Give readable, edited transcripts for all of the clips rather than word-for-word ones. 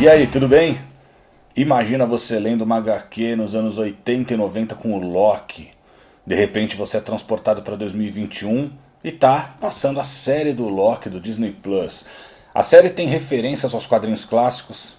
E aí, tudo bem? Imagina você lendo uma HQ nos anos 80 e 90 com o Loki. De repente você é transportado para 2021 e tá passando a série do Loki do Disney Plus. A série tem referências aos quadrinhos clássicos?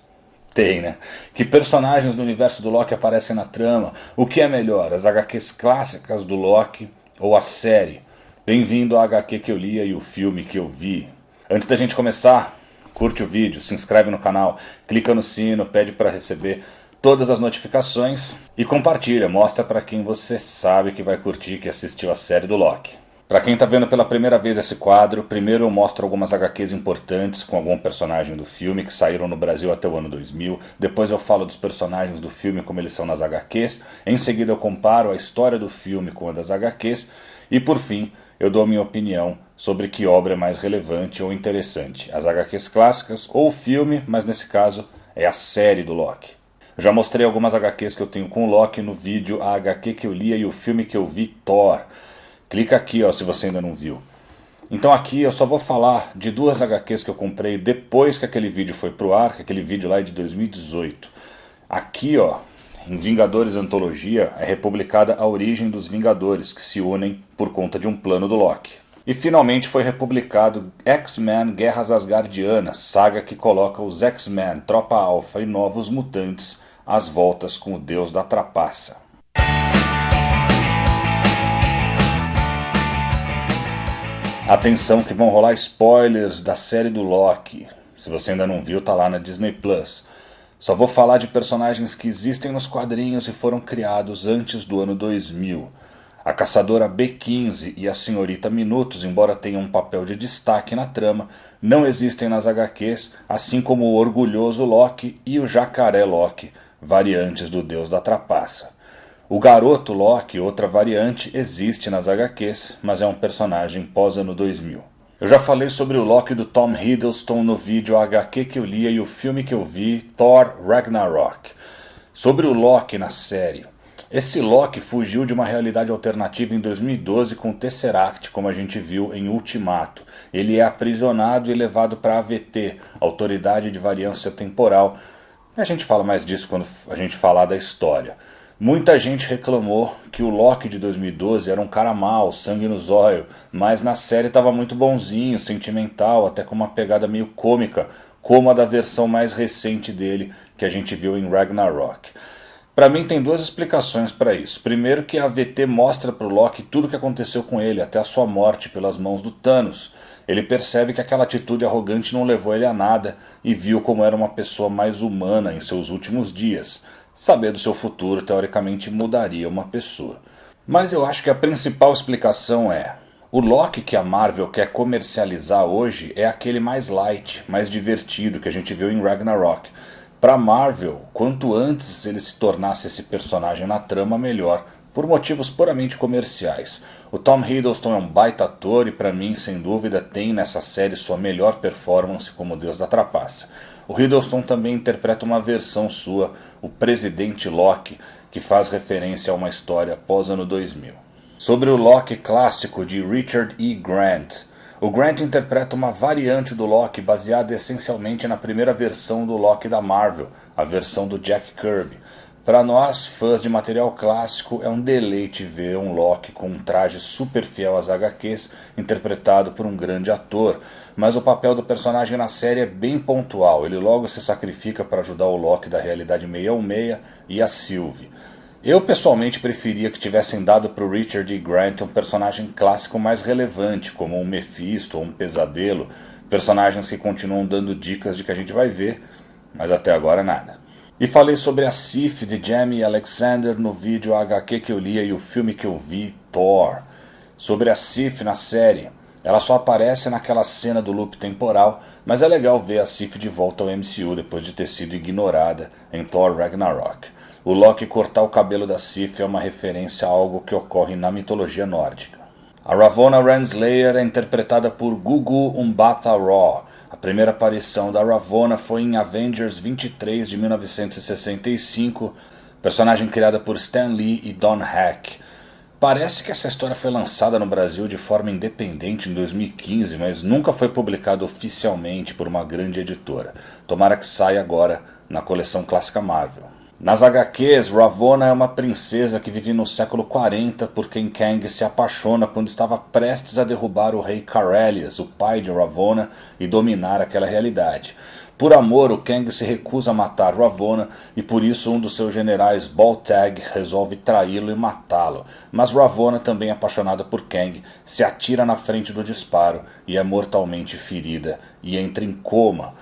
Tem, né? Que personagens do universo do Loki aparecem na trama? O que é melhor, as HQs clássicas do Loki ou a série? Bem-vindo à HQ que eu lia e o filme que eu vi. Antes da gente começar, curte o vídeo, se inscreve no canal, clica no sino, pede para receber todas as notificações e compartilha, mostra para quem você sabe que vai curtir, que assistiu a série do Loki. Para quem está vendo pela primeira vez esse quadro, primeiro eu mostro algumas HQs importantes com algum personagem do filme que saíram no Brasil até o ano 2000. Depois eu falo dos personagens do filme como eles são nas HQs. Em seguida eu comparo a história do filme com a das HQs. E por fim eu dou minha opinião sobre que obra é mais relevante ou interessante. As HQs clássicas ou o filme, mas nesse caso é a série do Loki. Eu já mostrei algumas HQs que eu tenho com o Loki no vídeo A HQ que eu lia e o filme que eu vi, Thor. Clica aqui, ó, se você ainda não viu. Então aqui eu só vou falar de duas HQs que eu comprei depois que aquele vídeo foi pro ar, que aquele vídeo lá é de 2018. Aqui, ó, em Vingadores Antologia, é republicada a origem dos Vingadores, que se unem por conta de um plano do Loki. E finalmente foi republicado X-Men Guerras Asgardianas, saga que coloca os X-Men, Tropa Alpha e Novos Mutantes às voltas com o Deus da Trapaça. Atenção que vão rolar spoilers da série do Loki. Se você ainda não viu, tá lá na Disney Plus. Só vou falar de personagens que existem nos quadrinhos e foram criados antes do ano 2000. A Caçadora B-15 e a Senhorita Minutos, embora tenham um papel de destaque na trama, não existem nas HQs, assim como o Orgulhoso Loki e o Jacaré Loki, variantes do Deus da Trapaça. O Garoto Loki, outra variante, existe nas HQs, mas é um personagem pós-ano 2000. Eu já falei sobre o Loki do Tom Hiddleston no vídeo A HQ que eu lia e o filme que eu vi, Thor Ragnarok. Sobre o Loki na série. Esse Loki fugiu de uma realidade alternativa em 2012 com o Tesseract, como a gente viu em Ultimato. Ele é aprisionado e levado para a AVT, Autoridade de Variância Temporal. A gente fala mais disso quando a gente falar da história. Muita gente reclamou que o Loki de 2012 era um cara mau, sangue no zóio, mas na série estava muito bonzinho, sentimental, até com uma pegada meio cômica, como a da versão mais recente dele, que a gente viu em Ragnarok. Para mim tem duas explicações para isso. Primeiro que a AVT mostra para o Loki tudo o que aconteceu com ele, até a sua morte pelas mãos do Thanos. Ele percebe que aquela atitude arrogante não levou ele a nada e viu como era uma pessoa mais humana em seus últimos dias. Saber do seu futuro, teoricamente, mudaria uma pessoa. Mas eu acho que a principal explicação é: o Loki que a Marvel quer comercializar hoje é aquele mais light, mais divertido que a gente viu em Ragnarok. Para Marvel, quanto antes ele se tornasse esse personagem na trama, melhor, por motivos puramente comerciais. O Tom Hiddleston é um baita ator e para mim, sem dúvida, tem nessa série sua melhor performance como Deus da Trapaça. O Hiddleston também interpreta uma versão sua, o Presidente Loki, que faz referência a uma história pós-ano 2000. Sobre o Loki clássico de Richard E. Grant. O Grant interpreta uma variante do Loki baseada essencialmente na primeira versão do Loki da Marvel, a versão do Jack Kirby. Para nós, fãs de material clássico, é um deleite ver um Loki com um traje super fiel às HQs, interpretado por um grande ator. Mas o papel do personagem na série é bem pontual, ele logo se sacrifica para ajudar o Loki da realidade 616 e a Sylvie. Eu pessoalmente preferia que tivessem dado para o Richard E. Grant um personagem clássico mais relevante, como um Mephisto ou um Pesadelo, personagens que continuam dando dicas de que a gente vai ver, mas até agora nada. E falei sobre a Sif de Jamie Alexander no vídeo A HQ que eu lia e o filme que eu vi, Thor. Sobre a Sif na série, ela só aparece naquela cena do loop temporal, mas é legal ver a Sif de volta ao MCU depois de ter sido ignorada em Thor Ragnarok. O Loki cortar o cabelo da Sif é uma referência a algo que ocorre na mitologia nórdica. A Ravonna Renslayer é interpretada por Gugu Mbatha-Raw. A primeira aparição da Ravonna foi em Avengers 23 de 1965, personagem criada por Stan Lee e Don Heck. Parece que essa história foi lançada no Brasil de forma independente em 2015, mas nunca foi publicada oficialmente por uma grande editora. Tomara que saia agora na coleção clássica Marvel. Nas HQs, Ravonna é uma princesa que vive no século 40 por quem Kang se apaixona quando estava prestes a derrubar o rei Karelias, o pai de Ravonna, e dominar aquela realidade. Por amor, o Kang se recusa a matar Ravonna e por isso um dos seus generais, Baltag, resolve traí-lo e matá-lo. Mas Ravonna, também apaixonada por Kang, se atira na frente do disparo e é mortalmente ferida e entra em coma.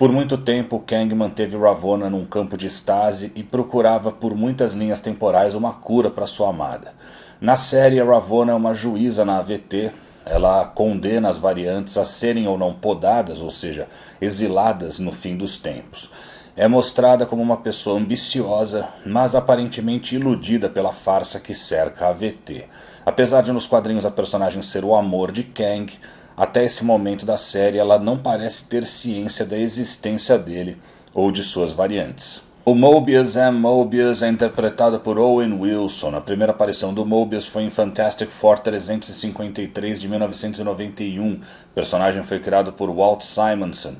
Por muito tempo, Kang manteve Ravonna num campo de estase e procurava por muitas linhas temporais uma cura para sua amada. Na série, Ravonna é uma juíza na AVT. Ela condena as variantes a serem ou não podadas, ou seja, exiladas no fim dos tempos. É mostrada como uma pessoa ambiciosa, mas aparentemente iludida pela farsa que cerca a AVT. Apesar de nos quadrinhos a personagem ser o amor de Kang, até esse momento da série ela não parece ter ciência da existência dele ou de suas variantes. O Mobius M. Mobius é interpretado por Owen Wilson. A primeira aparição do Mobius foi em Fantastic Four 353 de 1991. O personagem foi criado por Walt Simonson.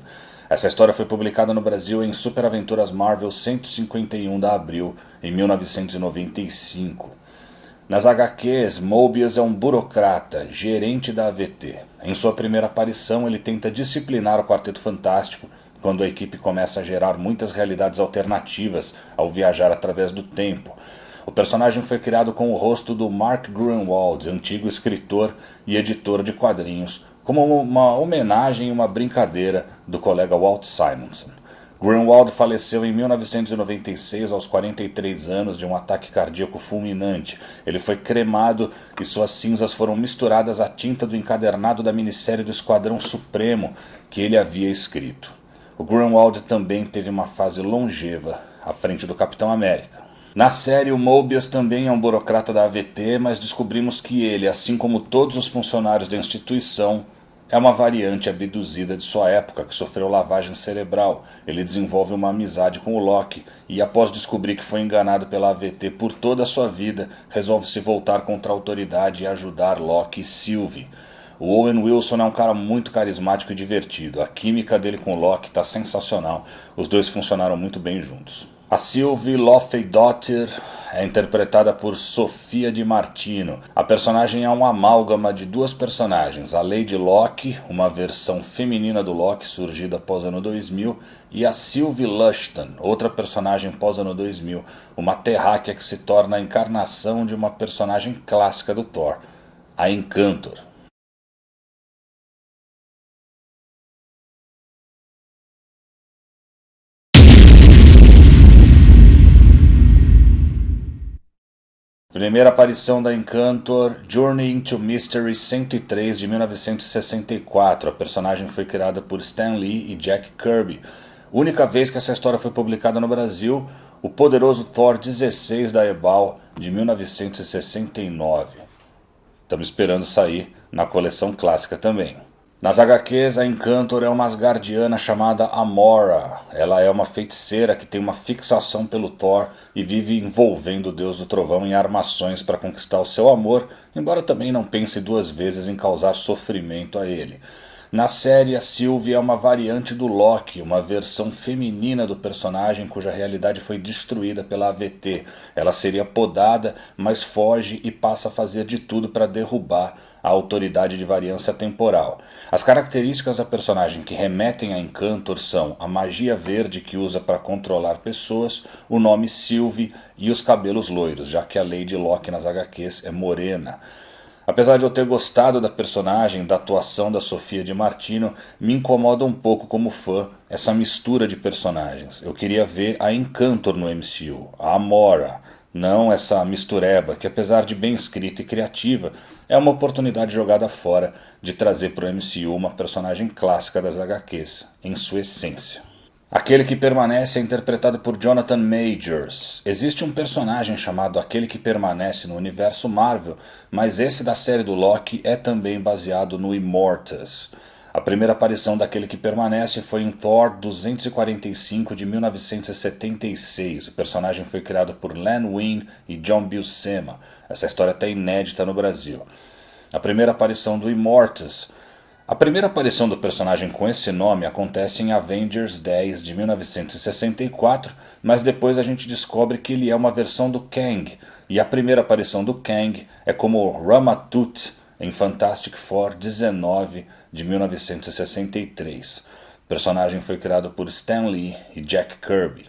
Essa história foi publicada no Brasil em Super Aventuras Marvel 151 de abril, em 1995. Nas HQs, Mobius é um burocrata, gerente da AVT. Em sua primeira aparição, ele tenta disciplinar o Quarteto Fantástico quando a equipe começa a gerar muitas realidades alternativas ao viajar através do tempo. O personagem foi criado com o rosto do Mark Gruenwald, antigo escritor e editor de quadrinhos, como uma homenagem e uma brincadeira do colega Walt Simonson. Gruenwald faleceu em 1996 aos 43 anos de um ataque cardíaco fulminante. Ele foi cremado e suas cinzas foram misturadas à tinta do encadernado da minissérie do Esquadrão Supremo que ele havia escrito. O Gruenwald também teve uma fase longeva à frente do Capitão América. Na série, o Mobius também é um burocrata da AVT, mas descobrimos que ele, assim como todos os funcionários da instituição, é uma variante abduzida de sua época que sofreu lavagem cerebral. Ele desenvolve uma amizade com o Loki e, após descobrir que foi enganado pela AVT por toda a sua vida, resolve se voltar contra a autoridade e ajudar Loki e Sylvie. O Owen Wilson é um cara muito carismático e divertido. A química dele com o Loki está sensacional. Os dois funcionaram muito bem juntos. A Sylvie Lofeidottir é interpretada por Sofia Di Martino. A personagem é um amálgama de duas personagens, a Lady Locke, uma versão feminina do Loki surgida após ano 2000, e a Sylvie Lushton, outra personagem pós-ano 2000, uma terráquea que se torna a encarnação de uma personagem clássica do Thor, a Encantor. Primeira aparição da Encantor, Journey into Mystery 103 de 1964. A personagem foi criada por Stan Lee e Jack Kirby. Única vez que essa história foi publicada no Brasil, o poderoso Thor 16 da Ebal de 1969. Estamos esperando sair na coleção clássica também. Nas HQs, a Encantor é uma asgardiana chamada Amora. Ela é uma feiticeira que tem uma fixação pelo Thor e vive envolvendo o Deus do Trovão em armações para conquistar o seu amor, embora também não pense duas vezes em causar sofrimento a ele. Na série, a Sylvie é uma variante do Loki, uma versão feminina do personagem cuja realidade foi destruída pela AVT. Ela seria podada, mas foge e passa a fazer de tudo para derrubar a autoridade de variância temporal. As características da personagem que remetem a Encantor são a magia verde que usa para controlar pessoas, o nome Sylvie e os cabelos loiros, já que a Lady Locke nas HQs é morena. Apesar de eu ter gostado da personagem, da atuação da Sofia Di Martino, me incomoda um pouco como fã essa mistura de personagens. Eu queria ver a Encantor no MCU, a Amora, não essa mistureba, que apesar de bem escrita e criativa, é uma oportunidade jogada fora de trazer para o MCU uma personagem clássica das HQs, em sua essência. Aquele que permanece é interpretado por Jonathan Majors. Existe um personagem chamado Aquele que Permanece no universo Marvel, mas esse da série do Loki é também baseado no Immortus. A primeira aparição daquele que permanece foi em Thor 245 de 1976. O personagem foi criado por Len Wein e John Buscema. Essa história está inédita no Brasil. A primeira aparição do Immortus A primeira aparição do personagem com esse nome acontece em Avengers 10 de 1964, mas depois a gente descobre que ele é uma versão do Kang, e a primeira aparição do Kang é como Ramatut em Fantastic Four 19 de 1963. O personagem foi criado por Stan Lee e Jack Kirby.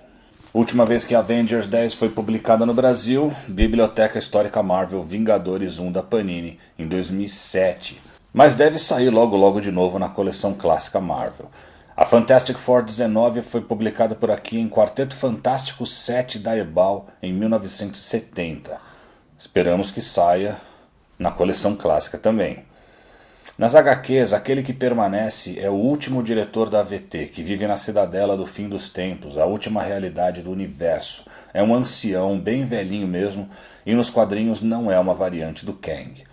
Última vez que Avengers 10 foi publicada no Brasil, Biblioteca Histórica Marvel Vingadores 1 da Panini, em 2007. Mas deve sair logo logo de novo na coleção clássica Marvel. A Fantastic Four 19 foi publicada por aqui em Quarteto Fantástico 7 da Ebal em 1970. Esperamos que saia na coleção clássica também. Nas HQs, aquele que permanece é o último diretor da AVT, que vive na cidadela do fim dos tempos, a última realidade do universo. É um ancião, bem velhinho mesmo, e nos quadrinhos não é uma variante do Kang.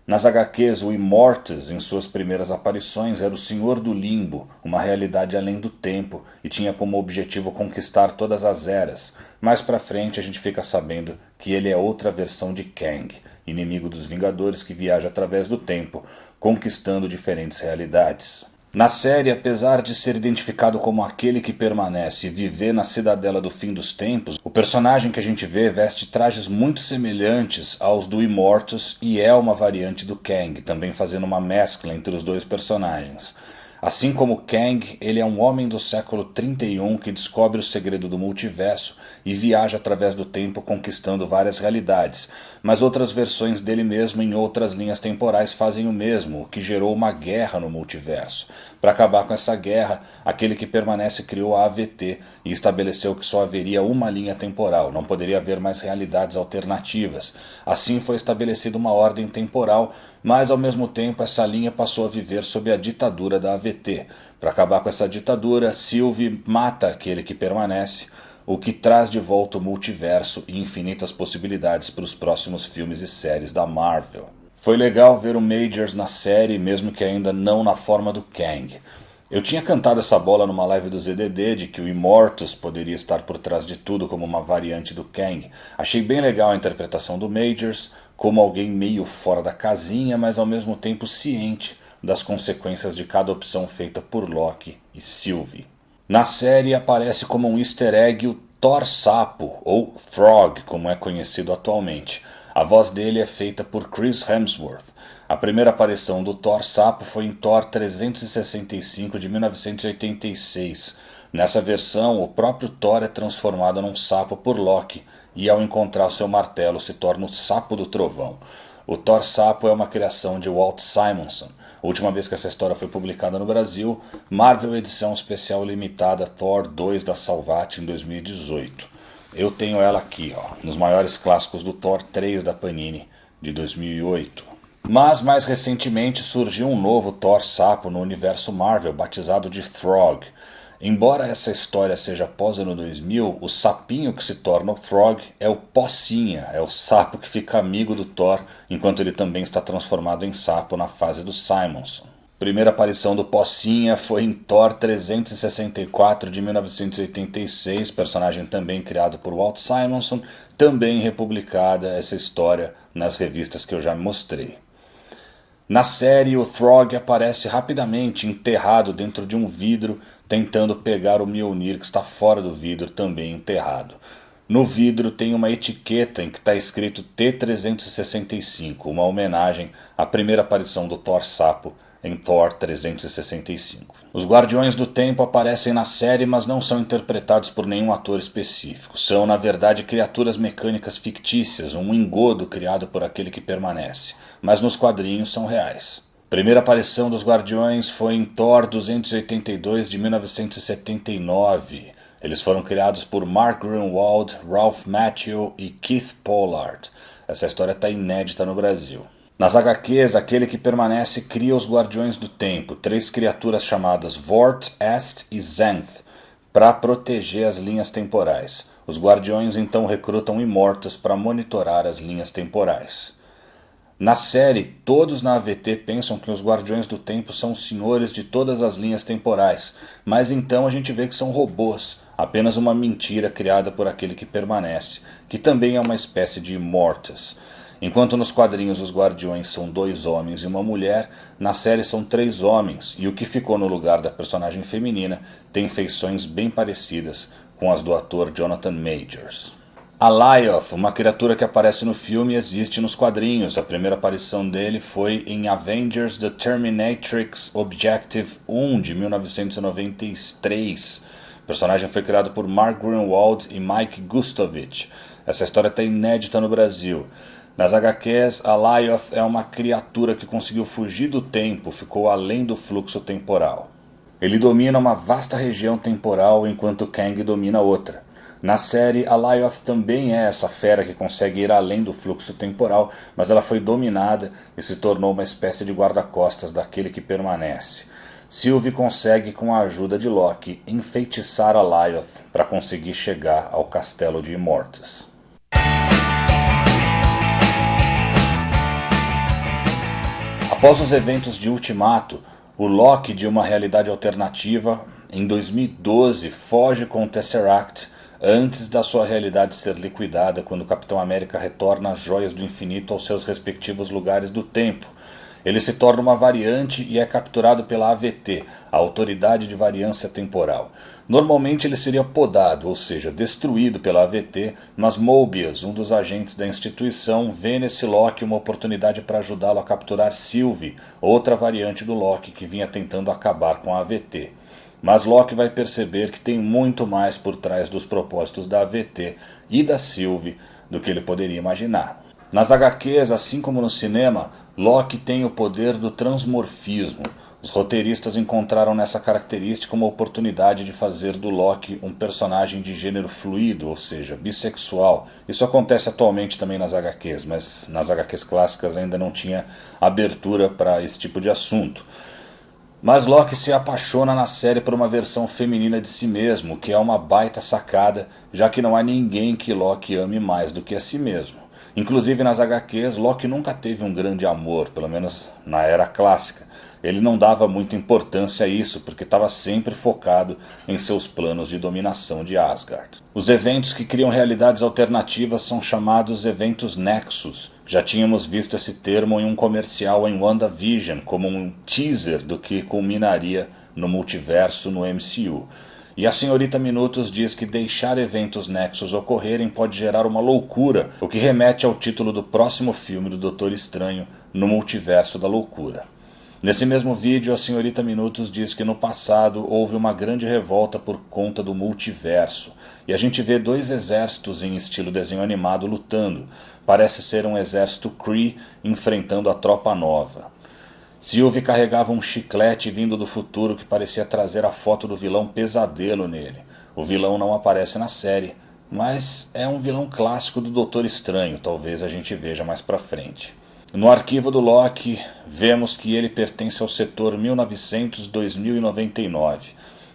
Nas HQs, o Immortus, em suas primeiras aparições, era o Senhor do Limbo, uma realidade além do tempo, e tinha como objetivo conquistar todas as eras. Mais pra frente a gente fica sabendo que ele é outra versão de Kang, inimigo dos Vingadores que viaja através do tempo, conquistando diferentes realidades. Na série, apesar de ser identificado como aquele que permanece e viver na cidadela do fim dos tempos, o personagem que a gente vê veste trajes muito semelhantes aos do Immortus e é uma variante do Kang, também fazendo uma mescla entre os dois personagens. Assim como Kang, ele é um homem do século 31 que descobre o segredo do multiverso e viaja através do tempo conquistando várias realidades, mas outras versões dele mesmo em outras linhas temporais fazem o mesmo, o que gerou uma guerra no multiverso. Para acabar com essa guerra, aquele que permanece criou a AVT e estabeleceu que só haveria uma linha temporal, não poderia haver mais realidades alternativas. Assim foi estabelecida uma ordem temporal, mas ao mesmo tempo essa linha passou a viver sob a ditadura da AVT. Para acabar com essa ditadura, Sylvie mata aquele que permanece, o que traz de volta o multiverso e infinitas possibilidades para os próximos filmes e séries da Marvel. Foi legal ver o Majors na série, mesmo que ainda não na forma do Kang. Eu tinha cantado essa bola numa live do ZDD de que o Immortus poderia estar por trás de tudo como uma variante do Kang. Achei bem legal a interpretação do Majors, como alguém meio fora da casinha, mas ao mesmo tempo ciente das consequências de cada opção feita por Loki e Sylvie. Na série aparece como um easter egg o Thor Sapo, ou Throg, como é conhecido atualmente. A voz dele é feita por Chris Hemsworth. A primeira aparição do Thor Sapo foi em Thor 365 de 1986. Nessa versão, o próprio Thor é transformado num sapo por Loki, e ao encontrar seu martelo se torna o Sapo do Trovão. O Thor Sapo é uma criação de Walt Simonson. A última vez que essa história foi publicada no Brasil, Marvel Edição Especial Limitada Thor 2 da Salvat em 2018. Eu tenho ela aqui, nos maiores clássicos do Thor 3 da Panini, de 2008. Mas mais recentemente surgiu um novo Thor Sapo no universo Marvel, batizado de Throg. Embora essa história seja pós-ano 2000, o sapinho que se torna o Throg é o Pocinha, é o sapo que fica amigo do Thor, enquanto ele também está transformado em sapo na fase do Simonson. A primeira aparição do Pocinha foi em Thor 364 de 1986, personagem também criado por Walt Simonson, também republicada essa história nas revistas que eu já mostrei. Na série, o Throg aparece rapidamente enterrado dentro de um vidro, tentando pegar o Mjolnir que está fora do vidro, também enterrado. No vidro tem uma etiqueta em que está escrito T365, uma homenagem à primeira aparição do Thor Sapo em Thor 365. Os Guardiões do Tempo aparecem na série, mas não são interpretados por nenhum ator específico. São, na verdade, criaturas mecânicas fictícias, um engodo criado por aquele que permanece. Mas nos quadrinhos são reais. A primeira aparição dos Guardiões foi em Thor 282 de 1979. Eles foram criados por Mark Grunwald, Ralph Macchio e Keith Pollard. Essa história está inédita no Brasil. Nas HQs, aquele que permanece cria os Guardiões do Tempo, 3 criaturas chamadas Vort, Est e Zenth, para proteger as linhas temporais. Os Guardiões então recrutam Immortus para monitorar as linhas temporais. Na série, todos na AVT pensam que os Guardiões do Tempo são os senhores de todas as linhas temporais, mas então a gente vê que são robôs, apenas uma mentira criada por aquele que permanece, que também é uma espécie de Immortus. Enquanto nos quadrinhos os Guardiões são 2 homens e uma mulher, na série são 3 homens, e o que ficou no lugar da personagem feminina tem feições bem parecidas com as do ator Jonathan Majors. Alioth, uma criatura que aparece no filme, existe nos quadrinhos. A primeira aparição dele foi em Avengers The Terminatrix Objective 1, de 1993. O personagem foi criado por Mark Greenwald e Mike Gustovich. Essa história está inédita no Brasil. Nas HQs, Alioth é uma criatura que conseguiu fugir do tempo, ficou além do fluxo temporal. Ele domina uma vasta região temporal, enquanto Kang domina outra. Na série, Alioth também é essa fera que consegue ir além do fluxo temporal, mas ela foi dominada e se tornou uma espécie de guarda-costas daquele que permanece. Sylvie consegue, com a ajuda de Loki, enfeitiçar Alioth para conseguir chegar ao castelo de Immortus. Após os eventos de Ultimato, o Loki de uma realidade alternativa, em 2012, foge com o Tesseract antes da sua realidade ser liquidada quando o Capitão América retorna as Joias do Infinito aos seus respectivos lugares do tempo. Ele se torna uma variante e é capturado pela AVT, a Autoridade de Variância Temporal. Normalmente ele seria podado, ou seja, destruído pela AVT, mas Mobius, um dos agentes da instituição, vê nesse Loki uma oportunidade para ajudá-lo a capturar Sylvie, outra variante do Loki que vinha tentando acabar com a AVT. Mas Loki vai perceber que tem muito mais por trás dos propósitos da AVT e da Sylvie do que ele poderia imaginar. Nas HQs, assim como no cinema, Loki tem o poder do transmorfismo. Os roteiristas encontraram nessa característica uma oportunidade de fazer do Loki um personagem de gênero fluido, ou seja, bissexual. Isso acontece atualmente também nas HQs, mas nas HQs clássicas ainda não tinha abertura para esse tipo de assunto. Mas Loki se apaixona na série por uma versão feminina de si mesmo, que é uma baita sacada, já que não há ninguém que Loki ame mais do que a si mesmo. Inclusive nas HQs, Loki nunca teve um grande amor, pelo menos na era clássica. Ele não dava muita importância a isso, porque estava sempre focado em seus planos de dominação de Asgard. Os eventos que criam realidades alternativas são chamados eventos Nexus. Já tínhamos visto esse termo em um comercial em WandaVision, como um teaser do que culminaria no multiverso no MCU. E a senhorita Minutos diz que deixar eventos Nexus ocorrerem pode gerar uma loucura, o que remete ao título do próximo filme do Doutor Estranho, No Multiverso da Loucura. Nesse mesmo vídeo, a senhorita Minutos diz que no passado houve uma grande revolta por conta do multiverso, e a gente vê 2 exércitos em estilo desenho animado lutando. Parece ser um exército Kree enfrentando a Tropa Nova. Sylvie carregava um chiclete vindo do futuro que parecia trazer a foto do vilão Pesadelo nele. O vilão não aparece na série, mas é um vilão clássico do Doutor Estranho, talvez a gente veja mais pra frente. No arquivo do Loki, vemos que ele pertence ao setor 1900-2099.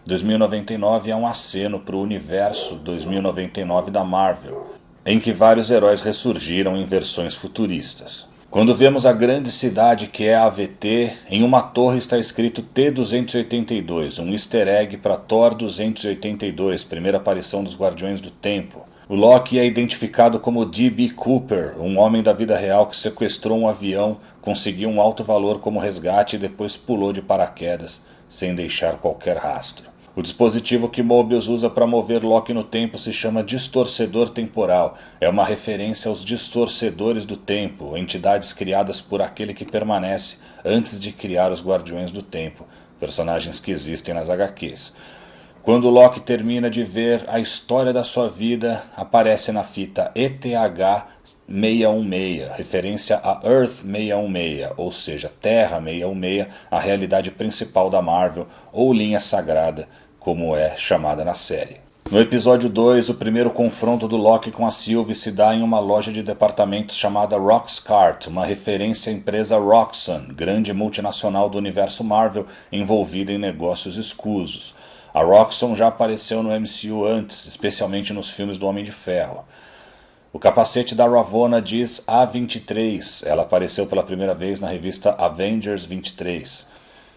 2099 é um aceno para o universo 2099 da Marvel, em que vários heróis ressurgiram em versões futuristas. Quando vemos a grande cidade que é a AVT, em uma torre está escrito T-282, um easter egg para Thor 282, primeira aparição dos Guardiões do Tempo. O Loki é identificado como D.B. Cooper, um homem da vida real que sequestrou um avião, conseguiu um alto valor como resgate e depois pulou de paraquedas, sem deixar qualquer rastro. O dispositivo que Mobius usa para mover Loki no tempo se chama distorcedor temporal. É uma referência aos distorcedores do tempo, entidades criadas por aquele que permanece antes de criar os Guardiões do Tempo, personagens que existem nas HQs. Quando Loki termina de ver a história da sua vida, aparece na fita ETH-616, referência a Earth 616, ou seja, Terra 616, a realidade principal da Marvel, ou linha sagrada, como é chamada na série. No episódio 2, o primeiro confronto do Loki com a Sylvie se dá em uma loja de departamentos chamada Roxcart, uma referência à empresa Roxxon, grande multinacional do universo Marvel envolvida em negócios escusos. A Roxxon já apareceu no MCU antes, especialmente nos filmes do Homem de Ferro. O capacete da Ravonna diz A23, ela apareceu pela primeira vez na revista Avengers 23.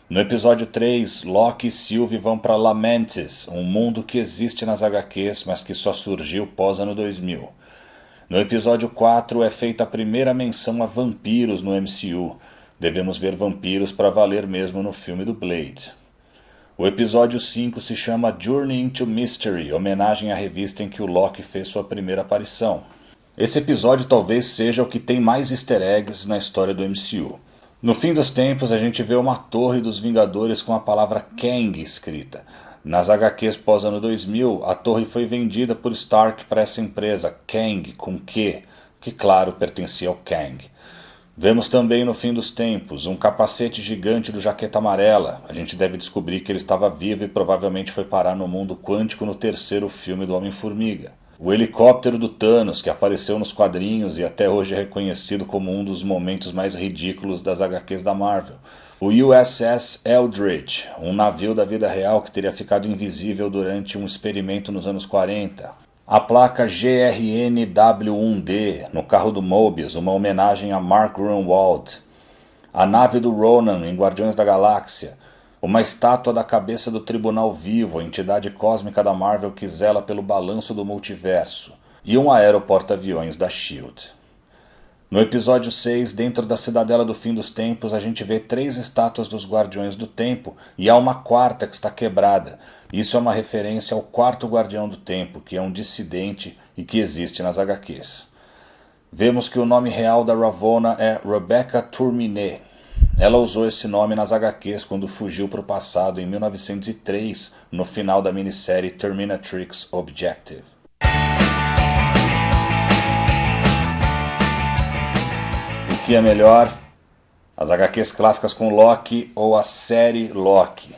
No episódio 3, Loki e Sylvie vão para Lamentis, um mundo que existe nas HQs, mas que só surgiu pós-ano 2000. No episódio 4 é feita a primeira menção a vampiros no MCU. Devemos ver vampiros para valer mesmo no filme do Blade. O episódio 5 se chama Journey into Mystery, homenagem à revista em que o Loki fez sua primeira aparição. Esse episódio talvez seja o que tem mais easter eggs na história do MCU. No fim dos tempos a gente vê uma torre dos Vingadores com a palavra Kang escrita. Nas HQs pós-ano 2000, a torre foi vendida por Stark para essa empresa, Kang com Q, que claro pertencia ao Kang. Vemos também no fim dos tempos um capacete gigante do Jaqueta Amarela. A gente deve descobrir que ele estava vivo e provavelmente foi parar no mundo quântico no terceiro filme do Homem-Formiga. O helicóptero do Thanos, que apareceu nos quadrinhos e até hoje é reconhecido como um dos momentos mais ridículos das HQs da Marvel. O USS Eldridge, um navio da vida real que teria ficado invisível durante um experimento nos anos 40. A placa GRNW1D no carro do Mobius, uma homenagem a Mark Grunwald. A nave do Ronan em Guardiões da Galáxia. Uma estátua da cabeça do Tribunal Vivo, a entidade cósmica da Marvel que zela pelo balanço do multiverso. E um aeroporta-aviões da SHIELD. No episódio 6, dentro da Cidadela do Fim dos Tempos, a gente vê 3 estátuas dos Guardiões do Tempo e há uma quarta que está quebrada. Isso é uma referência ao quarto Guardião do Tempo, que é um dissidente e que existe nas HQs. Vemos que o nome real da Ravonna é Rebecca Tourminet. Ela usou esse nome nas HQs quando fugiu para o passado em 1903, no final da minissérie Terminatrix Objective. O que é melhor? As HQs clássicas com Loki ou a série Loki?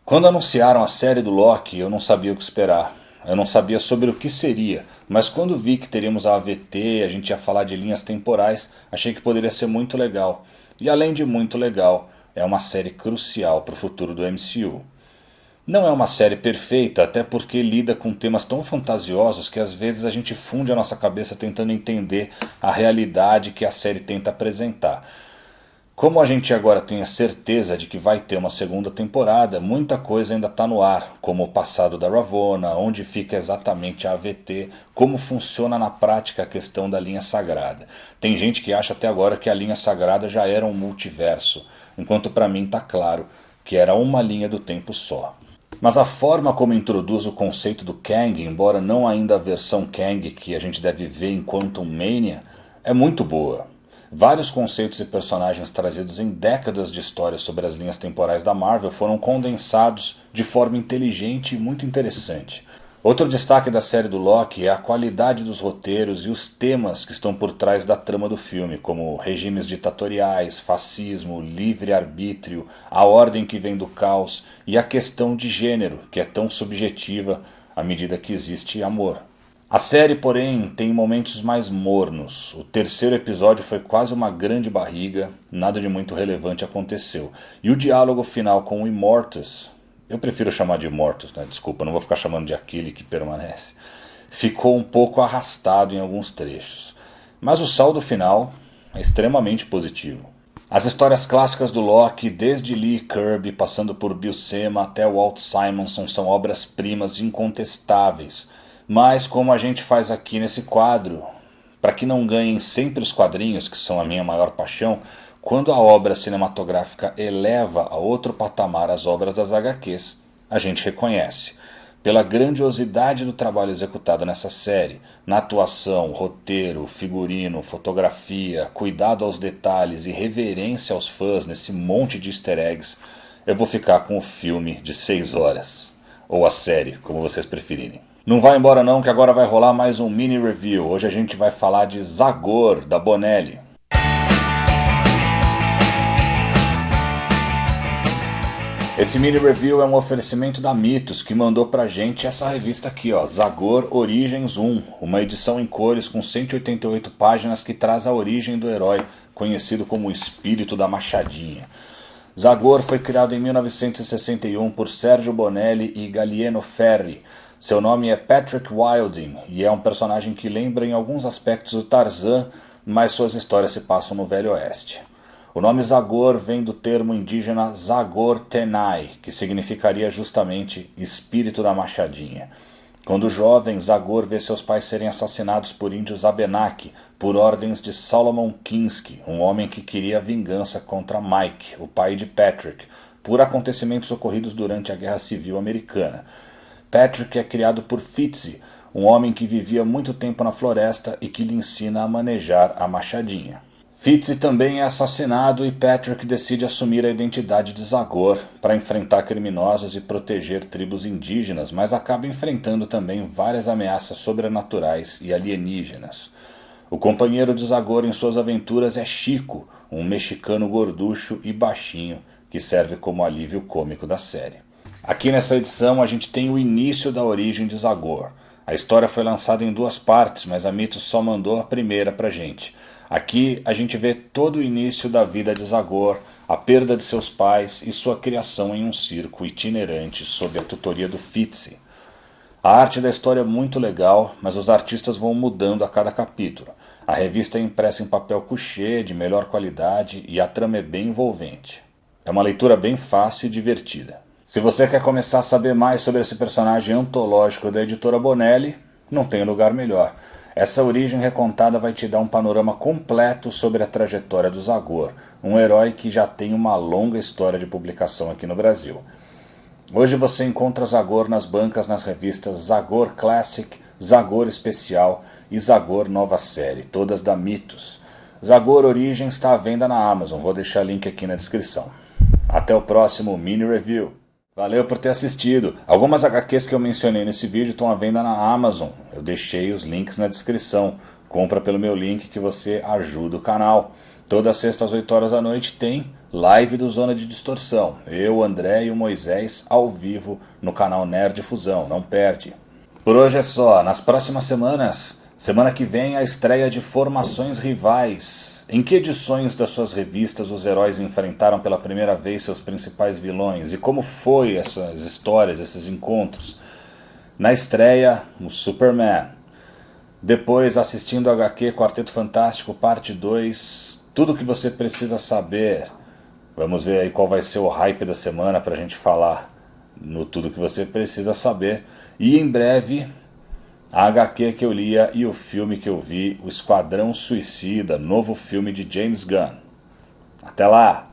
Quando anunciaram a série do Loki, eu não sabia o que esperar. Eu não sabia sobre o que seria, mas quando vi que teríamos a AVT, a gente ia falar de linhas temporais, achei que poderia ser muito legal. E além de muito legal, é uma série crucial para o futuro do MCU. Não é uma série perfeita, até porque lida com temas tão fantasiosos que às vezes a gente funde a nossa cabeça tentando entender a realidade que a série tenta apresentar. Como a gente agora tem a certeza de que vai ter uma segunda temporada, muita coisa ainda está no ar, como o passado da Ravonna, onde fica exatamente a AVT, como funciona na prática a questão da linha sagrada. Tem gente que acha até agora que a linha sagrada já era um multiverso, enquanto para mim está claro que era uma linha do tempo só. Mas a forma como introduz o conceito do Kang, embora não ainda a versão Kang que a gente deve ver em Quantum Mania, é muito boa. Vários conceitos e personagens trazidos em décadas de história sobre as linhas temporais da Marvel foram condensados de forma inteligente e muito interessante. Outro destaque da série do Loki é a qualidade dos roteiros e os temas que estão por trás da trama do filme, como regimes ditatoriais, fascismo, livre-arbítrio, a ordem que vem do caos e a questão de gênero, que é tão subjetiva à medida que existe amor. A série, porém, tem momentos mais mornos. O terceiro episódio foi quase uma grande barriga, nada de muito relevante aconteceu. E o diálogo final com o Immortus, eu prefiro chamar de Immortus, né? Desculpa, não vou ficar chamando de aquele que permanece, ficou um pouco arrastado em alguns trechos. Mas o saldo final é extremamente positivo. As histórias clássicas do Loki, desde Lee Kirby, passando por Buscema até Walt Simonson, são obras-primas incontestáveis. Mas como a gente faz aqui nesse quadro, para que não ganhem sempre os quadrinhos, que são a minha maior paixão, quando a obra cinematográfica eleva a outro patamar as obras das HQs, a gente reconhece. Pela grandiosidade do trabalho executado nessa série, na atuação, roteiro, figurino, fotografia, cuidado aos detalhes e reverência aos fãs nesse monte de easter eggs, eu vou ficar com o filme de 6 horas. Ou a série, como vocês preferirem. Não vai embora não, que agora vai rolar mais um mini review. Hoje a gente vai falar de Zagor, da Bonelli. Esse mini review é um oferecimento da Mitos, que mandou pra gente essa revista aqui, ó, Zagor Origens 1, uma edição em cores com 188 páginas que traz a origem do herói, conhecido como o Espírito da Machadinha. Zagor foi criado em 1961 por Sergio Bonelli e Gallieno Ferri. Seu nome é Patrick Wilding e é um personagem que lembra em alguns aspectos o Tarzan, mas suas histórias se passam no Velho Oeste. O nome Zagor vem do termo indígena Zagor Tenai, que significaria justamente espírito da machadinha. Quando jovem, Zagor vê seus pais serem assassinados por índios Abenaki, por ordens de Solomon Kinski, um homem que queria vingança contra Mike, o pai de Patrick, por acontecimentos ocorridos durante a Guerra Civil Americana. Patrick é criado por Fitzy, um homem que vivia muito tempo na floresta e que lhe ensina a manejar a machadinha. Fitzy também é assassinado e Patrick decide assumir a identidade de Zagor para enfrentar criminosos e proteger tribos indígenas, mas acaba enfrentando também várias ameaças sobrenaturais e alienígenas. O companheiro de Zagor em suas aventuras é Chico, um mexicano gorducho e baixinho que serve como alívio cômico da série. Aqui nessa edição a gente tem o início da origem de Zagor. A história foi lançada em 2 partes, mas a Mitos só mandou a primeira pra gente. Aqui a gente vê todo o início da vida de Zagor, a perda de seus pais e sua criação em um circo itinerante sob a tutoria do Fitzy. A arte da história é muito legal, mas os artistas vão mudando a cada capítulo. A revista é impressa em papel couché, de melhor qualidade, e a trama é bem envolvente. É uma leitura bem fácil e divertida. Se você quer começar a saber mais sobre esse personagem antológico da editora Bonelli, não tem lugar melhor. Essa origem recontada vai te dar um panorama completo sobre a trajetória do Zagor, um herói que já tem uma longa história de publicação aqui no Brasil. Hoje você encontra Zagor nas bancas nas revistas Zagor Classic, Zagor Especial e Zagor Nova Série, todas da Mitos. Zagor Origem está à venda na Amazon, vou deixar o link aqui na descrição. Até o próximo mini review. Valeu por ter assistido. Algumas HQs que eu mencionei nesse vídeo estão à venda na Amazon. Eu deixei os links na descrição. Compra pelo meu link que você ajuda o canal. Toda sexta às 8 horas da noite tem live do Zona de Distorção. Eu, o André e o Moisés ao vivo no canal Nerd Fusão. Não perde. Por hoje é só. Nas próximas semanas, semana que vem, a estreia de Formações Rivais. Em que edições das suas revistas os heróis enfrentaram pela primeira vez seus principais vilões? E como foi essas histórias, esses encontros? Na estreia, o Superman. Depois, assistindo a HQ Quarteto Fantástico, parte 2. Tudo o que você precisa saber. Vamos ver aí qual vai ser o hype da semana para a gente falar no tudo que você precisa saber. E em breve, a HQ que eu lia e o filme que eu vi, O Esquadrão Suicida, novo filme de James Gunn. Até lá!